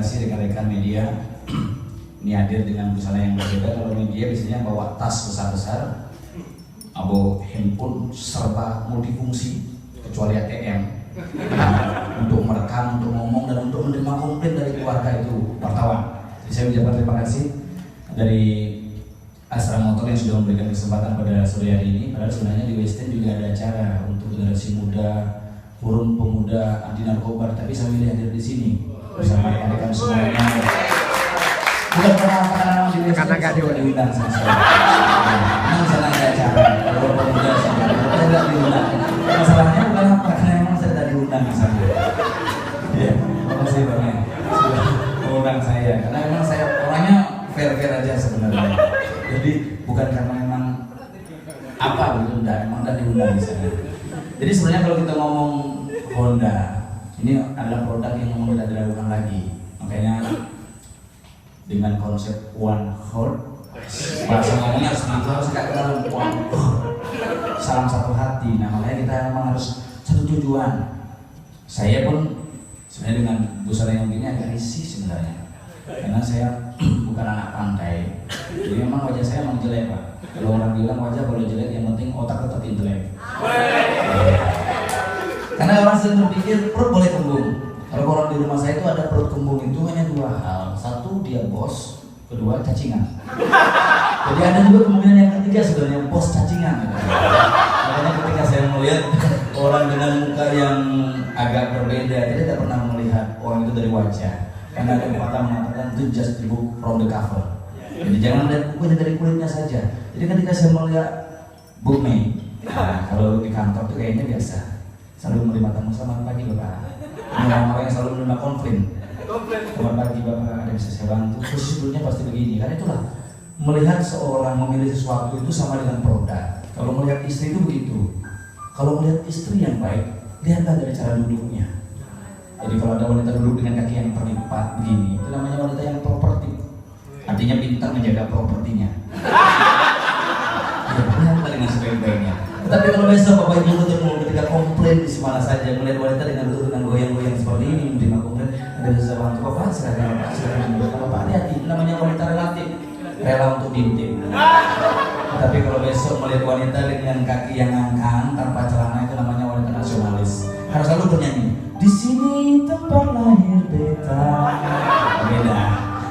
kasih rekan-rekan media. Ini hadir dengan busana yang berbeda. Kalau media biasanya bawa tas besar-besar, handphone serba multifungsi, kecuali ATM. Untuk merekam, untuk ngomong, dan untuk menerima komplain dari keluarga itu wartawan. Jadi saya ucapkan terima kasih dari Astra Motor yang sudah memberikan kesempatan pada sore hari ini. Padahal sebenarnya di Western juga ada acara untuk generasi muda, forum pemuda anti narkoba, tapi saya milih hadir di sini bersama rekan-rekan semuanya. Bukan karena di Western nggak diundang sama saya. Memang sana ada acara, kalau pemuda saya nggak diundang. Masalahnya bukan apa, karena memang saya tidak diundang di sana. Ya, terima kasih banyak sudah mengundang saya, karena memang saya orangnya fair-fair aja sebenarnya. Jadi bukan karena memang apa gitu, memang tidak diundang di sana. Jadi sebenarnya kalau kita ngomong Honda, ini adalah produk yang memang tidak dilakukan lagi. Makanya dengan konsep one heart, bahasa ngomongnya harus gitu, harus kayak dalam one heart, salam satu hati. Nah makanya kita memang harus satu tujuan. Saya pun sebenarnya dengan busana yang gini agak risih sebenarnya, karena saya bukan anak pantai. Jadi memang wajah saya memang jelek Pak. Kalau orang bilang wajah boleh jelek, yang penting otak tetap intelek. Karena orang sering berpikir perut boleh kembung. Kalau orang di rumah saya itu ada perut kembung itu hanya dua hal. Satu, dia bos. Kedua, cacingan. Jadi ada juga kemungkinan yang ketiga sebenarnya, bos cacingan. Makanya ketika saya melihat orang dengan muka yang agak berbeda, jadi tidak pernah melihat orang itu dari wajah. Karena ada pepatah mengatakan to judge the book from the cover. Jadi jangan lihat bukunya dari kulitnya saja. Jadi ketika saya melihat Bu Mei, nah, kalau di kantor itu kayaknya biasa. Selalu menerima tamu, selamat pagi Bapak. Orang-orang yang selalu menerima komplain. Selamat pagi Bapak, ada bisa saya bantu? Terus dulunya pasti begini. Karena itulah melihat seorang memilih sesuatu itu sama dengan produk. Kalau melihat istri itu begitu. Kalau melihat istri yang baik, lihatlah dari cara duduknya. Jadi kalau ada wanita duduk dengan kaki yang terlipat begini, itu namanya wanita yang properti. Artinya pintar menjaga propertinya. Ya, lihatlah dengan sebaik-baiknya. Tetapi kalau besok Bapak Ibu ketemu ketika komplain di mana saja, melihat wanita dengan duduk dengan goyang-goyang seperti ini, menerima komplain, ada sesuatu Bapak silakan Bapak hati-hati, namanya wanita relatif, rela untuk diintip. Tapi kalau besok melihat wanita dengan kaki yang ngangkang tanpa celana, itu namanya wanita nasionalis. Harus selalu bernyanyi, di sini tempat lahir beta. Beda.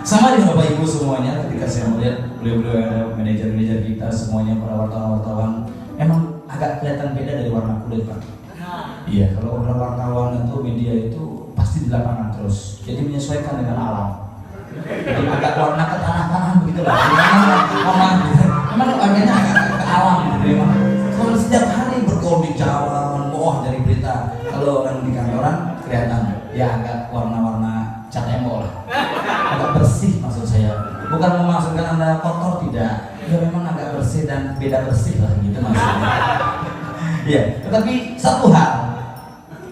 Sama dengan Bapak Ibu semuanya, ketika saya melihat beliau-beliau ada manajer-manajer kita semuanya, para wartawan-wartawan, emang agak kelihatan beda dari warna kulit Pak. Iya, kalau orang wartawan atau media itu pasti di lapangan terus, jadi menyesuaikan dengan alam. Jadi agak warna ke tanah-tanah begitu lah. Memang warnanya agak ke alam gitu. Kalau setiap hari bergaul di jalan, dari berita. Kalau orang di kantoran kelihatan ya agak warna-warna cat emo lah. Agak bersih maksud saya. Bukan memaksudkan Anda kotor, tidak. Ya memang agak bersih dan beda bersih lah gitu maksudnya. Ya, tetapi satu hal,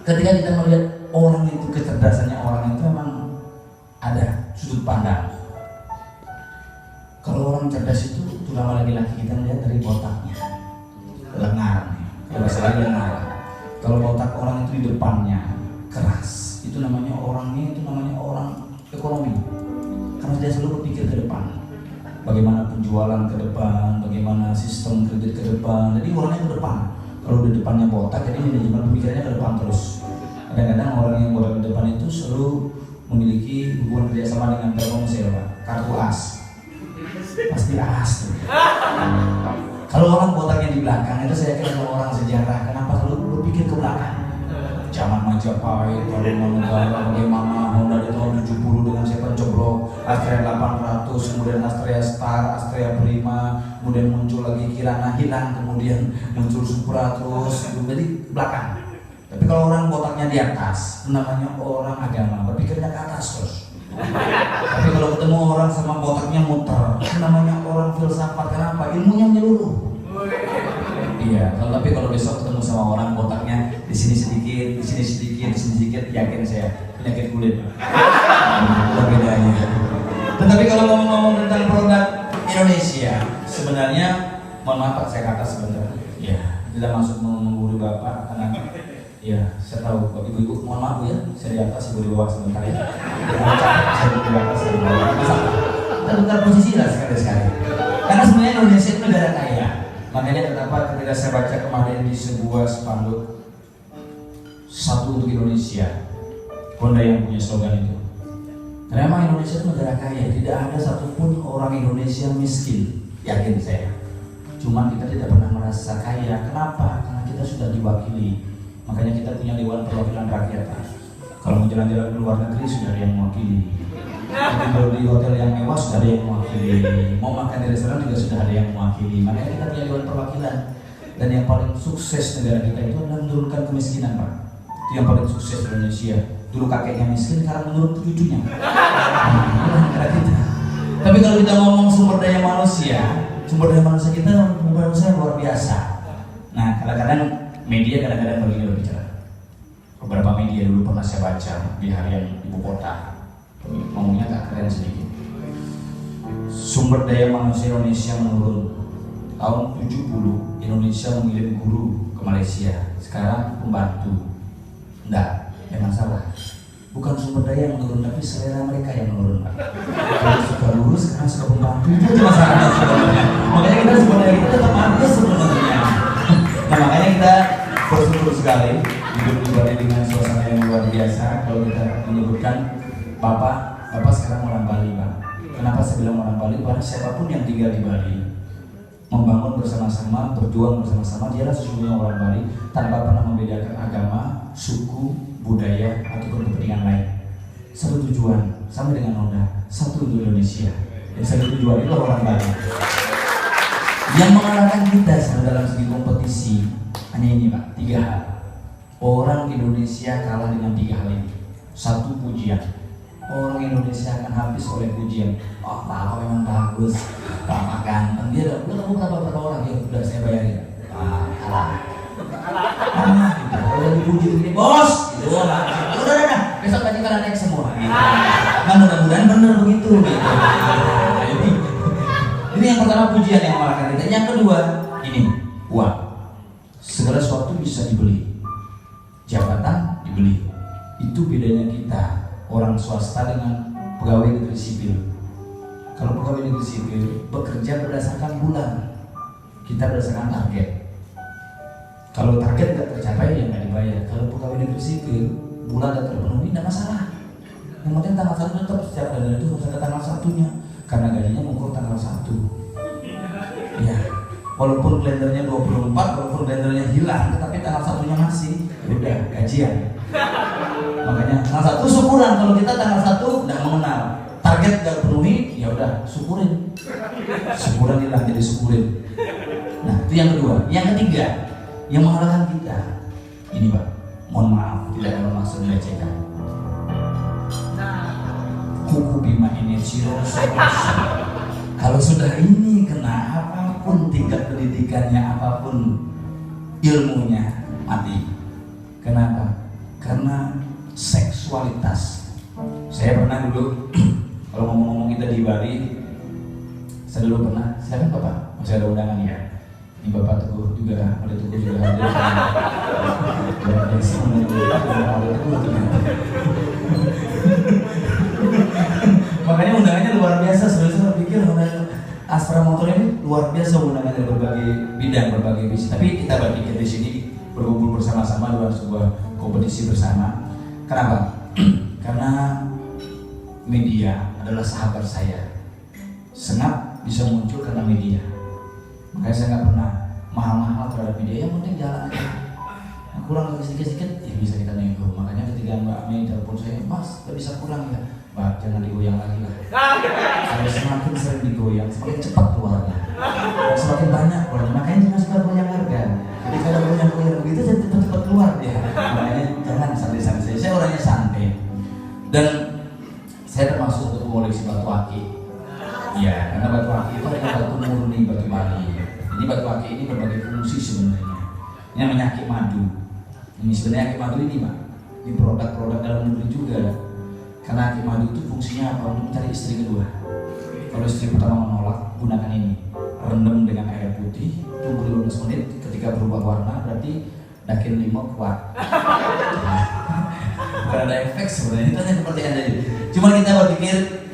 ketika kita melihat orang itu, kecerdasannya orang itu memang ada sudut pandang. Kalau orang cerdas itu, terutama laki-laki, kita melihat dari botaknya, lengar, kalau saya lengar. Kalau botak orang itu di depannya keras, itu namanya orangnya, itu namanya orang ekonomi. Karena dia selalu berpikir ke depan. Bagaimana penjualan ke depan, bagaimana sistem kredit ke depan. Jadi orangnya ke depan. Kalau di depannya botak, jadi manajemen pemikirannya ke depan terus. Kadang-kadang orang yang botak di depan itu selalu memiliki hubungan kerjasama dengan Telkomsel, Pak. Kartu as, pasti as tuh. Kalau orang botaknya di belakang itu saya kira orang sejarah. Kenapa selalu berpikir ke belakang? Zaman Majapahit, lalu bagaimana Honda di tahun 70 dengan siapa coblok, Astrea 800, kemudian Astrea Star, Astrea Prima, kemudian muncul lagi Kirana hilang, kemudian muncul Supra terus, jadi belakang. Tapi kalau orang botaknya di atas, namanya orang agama, berpikirnya ke atas terus. Tapi kalau ketemu orang sama botaknya muter, namanya orang filsafat. Kenapa? Ilmunya menyeluruh. Iya, tapi kalau besok ketemu sama orang botaknya di sini sedikit, di sini sedikit, di sini sedikit, yakin saya penyakit kulit. Bedanya. Tetapi kalau ngomong-ngomong tentang produk Indonesia, sebenarnya, mohon maaf Pak, saya kata sebentar. Ya, tidak maksud menggurui Bapak karena ya saya tahu Bapak Ibu-ibu, mohon maaf ya, saya di atas Ibu di bawah sebentar ya. Satu di atas, satu di bawah, masalah. Kita tukar posisi lah sekali-sekali. Karena sebenarnya Indonesia itu negara kaya. Makanya kenapa ketika saya baca kemarin di sebuah spanduk Satu untuk Indonesia, Honda yang punya slogan itu. Karena memang Indonesia itu negara kaya, tidak ada satupun orang Indonesia miskin, yakin saya. Cuma kita tidak pernah merasa kaya. Kenapa? Karena kita sudah diwakili. Makanya kita punya Dewan Perwakilan Rakyat. Kalau mau jalan-jalan ke luar negeri sudah ada yang mewakili. Tidur di hotel yang mewah sudah ada yang mewakili. Mau makan di restoran juga sudah ada yang mewakili. Makanya kita punya Dewan Perwakilan. Dan yang paling sukses negara kita itu adalah menurunkan kemiskinan, Pak. Itu yang paling sukses di Indonesia. Dulu kakeknya miskin, sekarang menurun cucunya. Negara kita. Tapi kalau kita ngomong sumber daya manusia kita luar biasa. Nah, kadang-kadang media kadang-kadang begini berbicara. Beberapa media dulu pernah saya baca di harian ibu kota, ngomongnya agak keren sedikit. Sumber daya manusia Indonesia menurun. Tahun 70 Indonesia mengirim guru ke Malaysia. Sekarang pembantu. Enggak, jangan salah. Bukan sumber daya yang menurun, tapi selera mereka yang menurun. Kalau suka lurus, sekarang suka pembantu, itu masalahnya sebenarnya. Makanya kita sumber daya kita tetap ada sebenarnya. Nah, makanya kita bersyukur sekali hidup di Bali dengan suasana yang luar biasa. Kalau kita menyebutkan Bapak sekarang orang Bali, Pak. Kenapa saya bilang orang Bali? Karena siapapun yang tinggal di Bali, membangun bersama-sama, berjuang bersama-sama, dialah sesungguhnya orang Bali tanpa pernah membedakan agama, suku, budaya, ataupun kepentingan lain. Satu tujuan, sama dengan Honda, satu untuk Indonesia. Dan satu tujuan itu orang Bali. Yang mengalahkan kita dalam segi kompetisi hanya ini, Pak, 3 hal. Orang Indonesia kalah dengan 3 hal ini. 1, pujian. Orang Indonesia akan habis oleh pujian. Oh, Pak memang bagus, Pak ganteng. Dia udah kamu berapa orang? Ya udah saya bayarin. Kalah. Gitu. Kalau dipuji begini, bos, gitu lah. Udah, besok tadi kalian naik semua. Gitu. Nah, mudah-mudahan benar begitu. Gitu. Ini yang pertama, pujian yang mengalahkan kita. Yang kedua, ini uang. Segala sesuatu bisa dibeli. Jabatan dibeli. Itu bedanya kita. Orang swasta dengan pegawai negeri sipil. Kalau pegawai negeri sipil bekerja berdasarkan bulan, kita berdasarkan target. Kalau target nggak tercapai ya nggak dibayar. Kalau pegawai negeri sipil bulan nggak terpenuhi tidak masalah. Yang penting tanggal 1 tetap setiap bulan itu harus ada tanggal 1-nya karena gajinya mengukur tanggal 1. Ya, walaupun kalendernya 24, walaupun kalendernya hilang, tetapi tanggal 1-nya masih. Ya udah gajian. Makanya tanggal 1 syukuran. Kalau kita tanggal 1 nggak mengenal target nggak penuhi, ya udah syukurin hilang jadi syukurin. Nah itu yang kedua. Yang ketiga yang mengalahkan kita ini, Pak, mohon maaf tidak ada maksud melecehkan. Kuku Bima ini kalau sudah ini kena apapun tingkat pendidikannya, apapun ilmunya, mati. Kenapa? Karena seksualitas. Saya pernah dulu kalau ngomong-ngomong kita di Bali, saya dulu pernah. Silakan Bapak, masih ada undangan ya. Ini Bapak Teguh juga, ada Teguh juga hadir. Makanya undangannya luar biasa. Saya pikir Astra Motor ini luar biasa undangannya berbagai bidang, berbagai visi. Tapi kita bagi di sini berkumpul bersama-sama dalam sebuah kompetisi bersama. Kenapa? Karena media adalah sahabat saya. Senap bisa muncul karena media. Makanya saya nggak pernah mahal-mahal terhadap media. Yang penting jalan aja. Nah, kurang lagi sedikit-sedikit ya bisa kita nego. Makanya ketika Mbak Mei telepon saya, Mas, nggak bisa kurang ya. Mbak, jangan digoyang lagi lah. Kalau semakin sering digoyang, semakin cepat keluarnya. Dan semakin banyak keluarnya. Makanya jangan suka goyang harga. Jadi kalau goyang begitu, jadi cepat-cepat keluar dia. Makanya jangan santai-santai. Saya orangnya santai. Dan saya termasuk untuk koleksi batu akik. Ya, karena batu akik itu adalah batu murni, batu Bali. Jadi batu akik ini berbagai fungsi sebenarnya. Ini namanya akik madu. Ini sebenarnya akik madu ini, Pak. Ini produk-produk dalam negeri juga. Karena akik madu itu fungsinya apa? Untuk mencari istri kedua. Kalau istri pertama menolak, gunakan ini. Rendam dengan air putih, tunggu 15 menit. Ketika berubah warna, berarti dakin 5 kuat. Bukan ada efek sebenarnya. Itu hanya seperti ada. Cuma kita berpikir